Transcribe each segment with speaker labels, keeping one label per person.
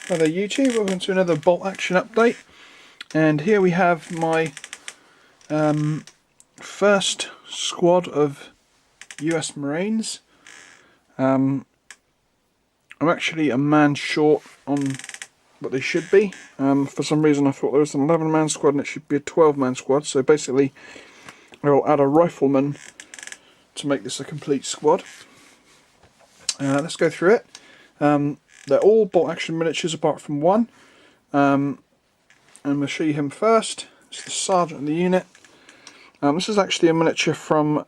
Speaker 1: Hi there YouTube, welcome to another Bolt Action update, and here we have my first squad of US Marines. I'm actually a man short on what they should be. For some reason I thought there was an 11-man squad and it should be a 12-man squad, so basically I will add a rifleman to make this a complete squad. Let's go through it. They're all Bolt Action miniatures apart from one, and we'll show you him first. It's the sergeant of the unit. This is actually a miniature from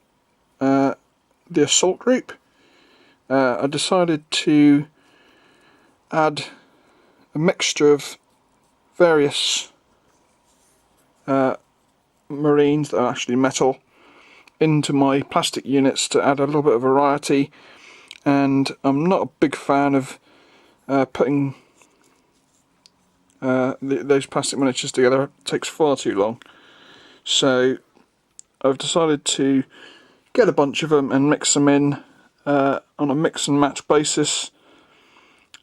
Speaker 1: the assault group. I decided to add a mixture of various Marines that are actually metal into my plastic units to add a little bit of variety, and I'm not a big fan of putting those plastic miniatures together. It takes far too long, so I've decided to get a bunch of them and mix them in on a mix and match basis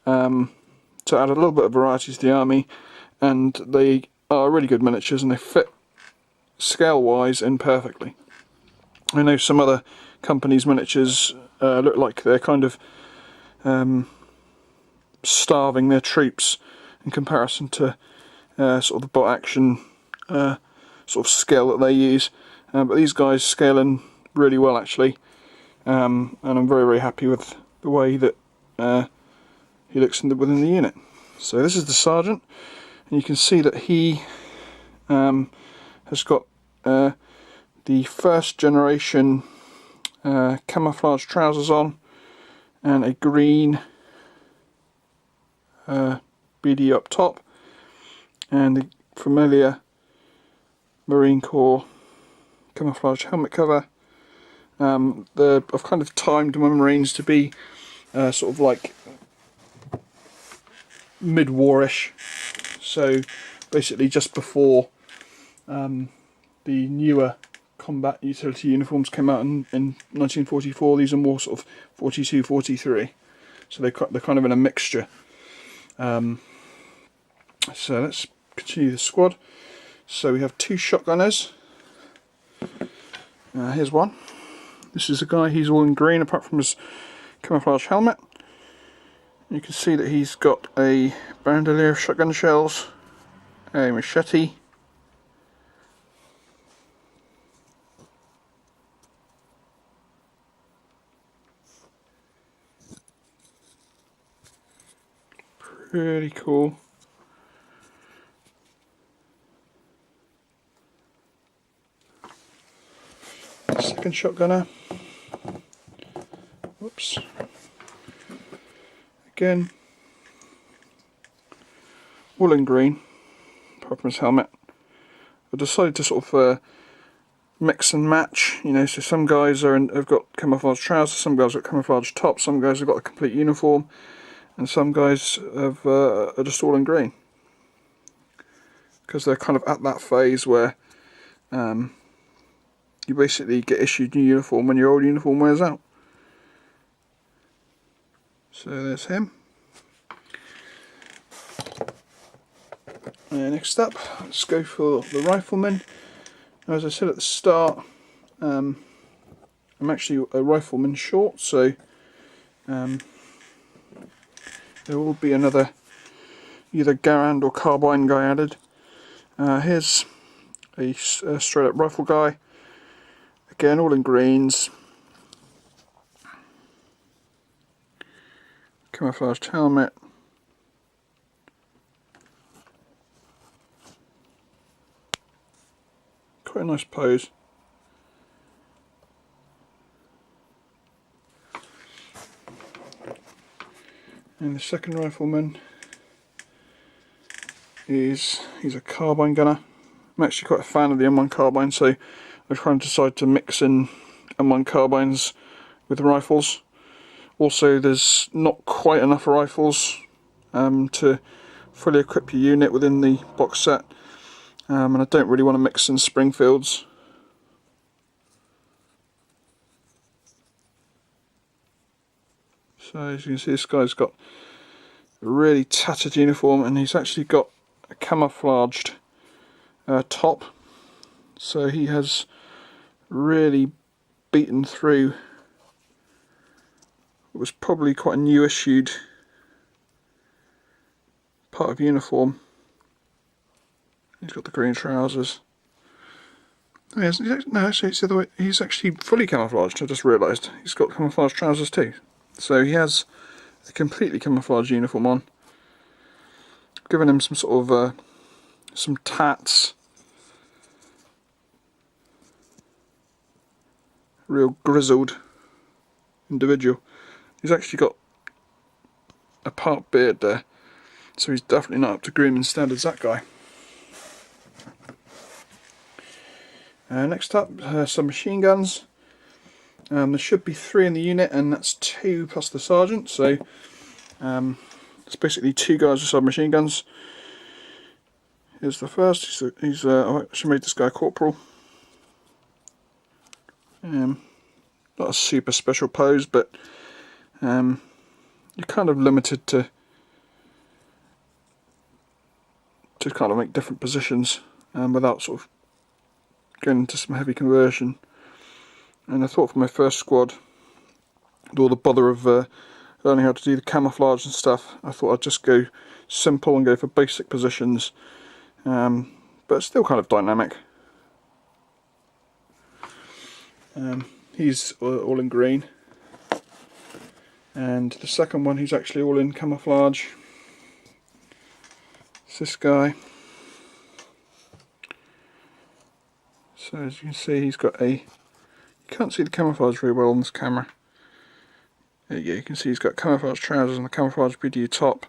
Speaker 1: to add a little bit of variety to the army, and they are really good miniatures and they fit scale wise in perfectly. I know some other companies' miniatures look like they're kind of starving their troops in comparison to sort of the Bolt Action sort of scale that they use, but these guys scale in really well actually, and I'm very happy with the way that he looks within the unit. So this is the sergeant, and you can see that he has got the first generation camouflage trousers on and a green BD up top, and the familiar Marine Corps camouflage helmet cover. I've kind of timed my Marines to be sort of like mid-war-ish, so basically just before the newer combat utility uniforms came out in 1944. These are more sort of 42, 43, so they're kind of in a mixture. So let's continue the squad. So we have two shotgunners. Here's one. This is a guy, he's all in green apart from his camouflage helmet. You can see that he's got a bandolier of shotgun shells, a machete, pretty cool. Second shotgunner. Whoops. Again, all in green, apart from his helmet. I decided to sort of mix and match, you know, so some guys have got camouflage trousers, some guys have got camouflage tops, some guys have got a complete uniform, and some guys are just all in green, because they're kind of at that phase where you basically get issued new uniform when your old uniform wears out. So there's him. Next up, let's go for the rifleman. Now, as I said at the start, I'm actually a rifleman short, so there will be another either Garand or carbine guy added. Here's a straight up rifle guy, again all in greens, camouflaged helmet, quite a nice pose. And the second rifleman he's a carbine gunner. I'm actually quite a fan of the M1 carbine, so I've kind of decided to mix in M1 carbines with rifles. Also, there's not quite enough rifles to fully equip your unit within the box set, and I don't really want to mix in Springfields. So as you can see, this guy's got a really tattered uniform, and he's actually got a camouflaged top, so he has really beaten through what was probably quite a new issued part of uniform. He's got the green trousers. Oh, no, actually it's the other way. He's actually fully camouflaged. I just realised he's got camouflage trousers too. So he has a completely camouflaged uniform on. Giving him some sort of some tats. Real grizzled individual. He's actually got a part beard there, so he's definitely not up to grooming standards, that guy. Next up, some machine guns. There should be 3 in the unit, and that's 2 plus the sergeant, so it's basically 2 guys with submachine guns. Here's the first. I actually made this guy corporal. Not a super special pose, but you're kind of limited to kind of make different positions without sort of going into some heavy conversion. And I thought for my first squad, with all the bother of learning how to do the camouflage and stuff, I thought I'd just go simple and go for basic positions, but still kind of dynamic. He's all in green, and the second one, he's actually all in camouflage. It's this guy. So as you can see, he's got a, you can't see the camouflage very well on this camera. There you go, you can see he's got camouflage trousers and the camouflage BDU top.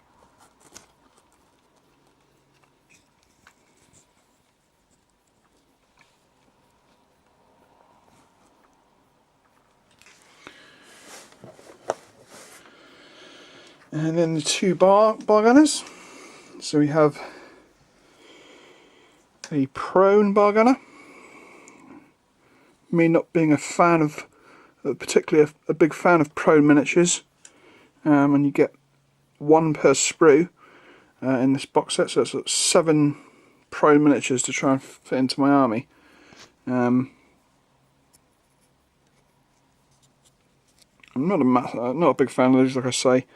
Speaker 1: And then the 2 bar gunners. So we have a prone bar gunner. Me not being a fan of, particularly a big fan of prone miniatures, and you get 1 per sprue in this box set, so it's 7 prone miniatures to try and fit into my army. I'm not a big fan of those, like I say.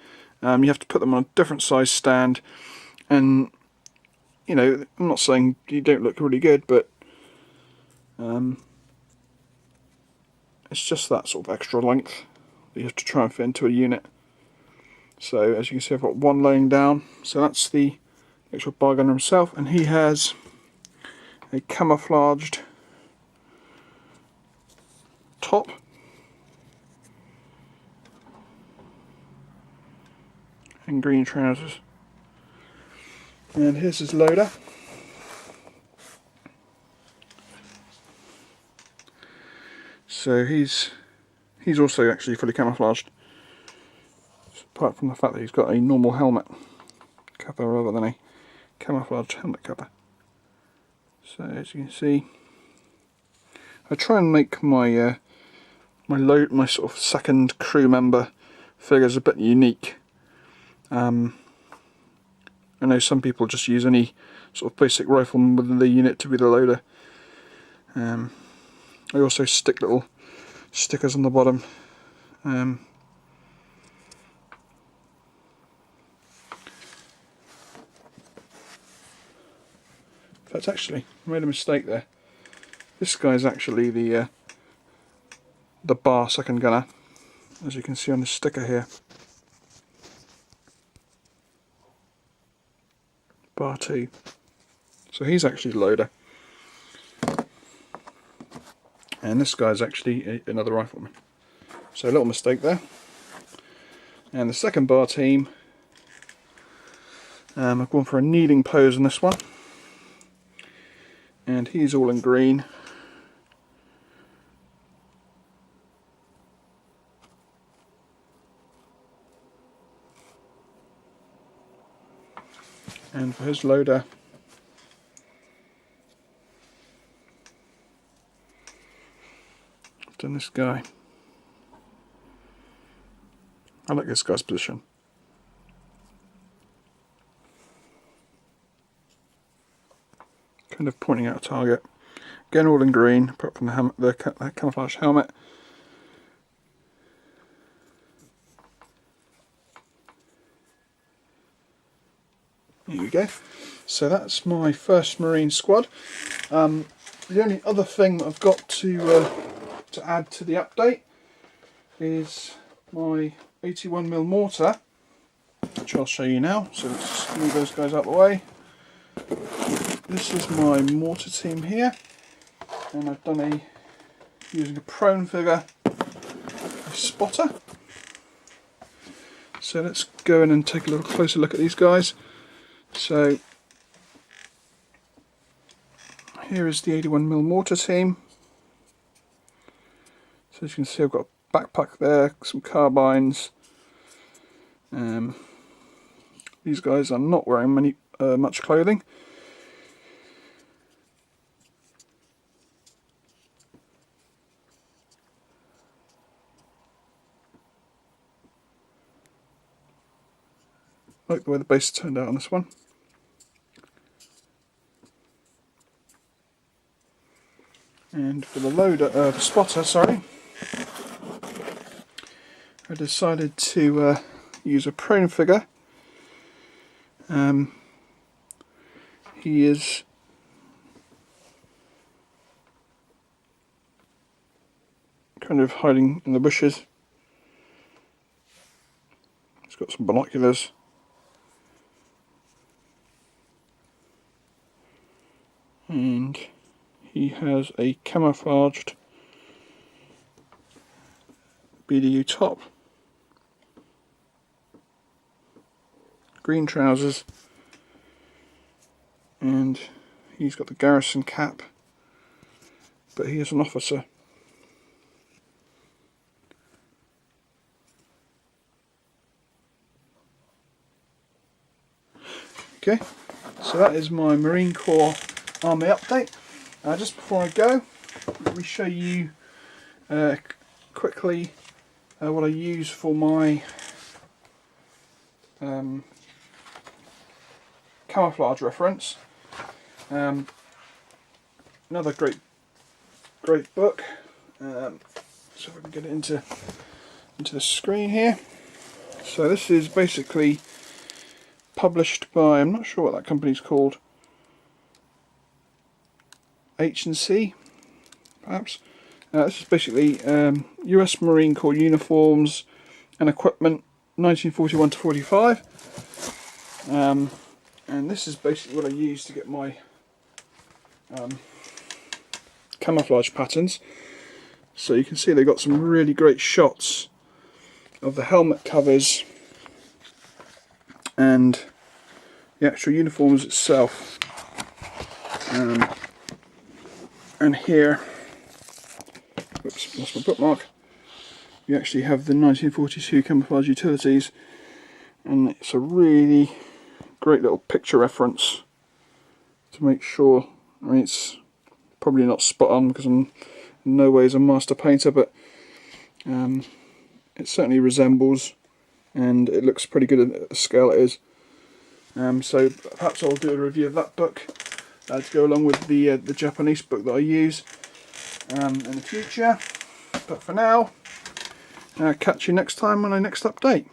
Speaker 1: You have to put them on a different size stand, and you know, I'm not saying you don't look really good, but it's just that sort of extra length that you have to try and fit into a unit. So as you can see, I've got 1 laying down, so that's the actual bar gunner himself, and he has a camouflaged top, and green trousers. And here's his loader. So he's also actually fully camouflaged, apart from the fact that he's got a normal helmet cover rather than a camouflaged helmet cover. So as you can see, I try and make my my sort of second crew member figures a bit unique. I know some people just use any sort of basic rifleman within the unit to be the loader. I also stick little stickers on the bottom. In fact, actually, I made a mistake there. This guy's actually the bar second gunner, as you can see on the sticker here. Bar 2. So he's actually the loader. And this guy's actually another rifleman. So a little mistake there. And the second bar team, I've gone for a kneeling pose in this one. And he's all in green. And for his loader, I've done this guy. I like this guy's position. kind of pointing out a target. Again, all in green, apart from the camouflage helmet. There we go. So that's my first Marine squad. The only other thing that I've got to add to the update is my 81mm mortar, which I'll show you now. So let's just move those guys out of the way. This is my mortar team here, and I've done using a prone figure, a spotter. So let's go in and take a little closer look at these guys. So here is the 81mm mortar team. So as you can see, I've got a backpack there, some carbines. These guys are not wearing much clothing. I like the way the base turned out on this one. And for the loader, the spotter, sorry, I decided to use a prone figure. He is kind of hiding in the bushes. He's got some binoculars. And he has a camouflaged BDU top, green trousers, and he's got the garrison cap, but he is an officer. Okay, so that is my Marine Corps Army update. Just before I go, let me show you quickly what I use for my camouflage reference. Another great book. So if I can get it into the screen here. So this is basically published by, I'm not sure what that company's called, H&C perhaps. This is basically US Marine Corps uniforms and equipment 1941 to 45, and this is basically what I use to get my camouflage patterns. So you can see they've got some really great shots of the helmet covers and the actual uniforms itself. And here, oops, lost my bookmark, you actually have the 1942 camouflage utilities, and it's a really great little picture reference to make sure. I mean, it's probably not spot on because I'm in no ways a master painter, but it certainly resembles, and it looks pretty good at the scale it is. So perhaps I'll do a review of that book to go along with the Japanese book that I use in the future. But for now, catch you next time on our next update.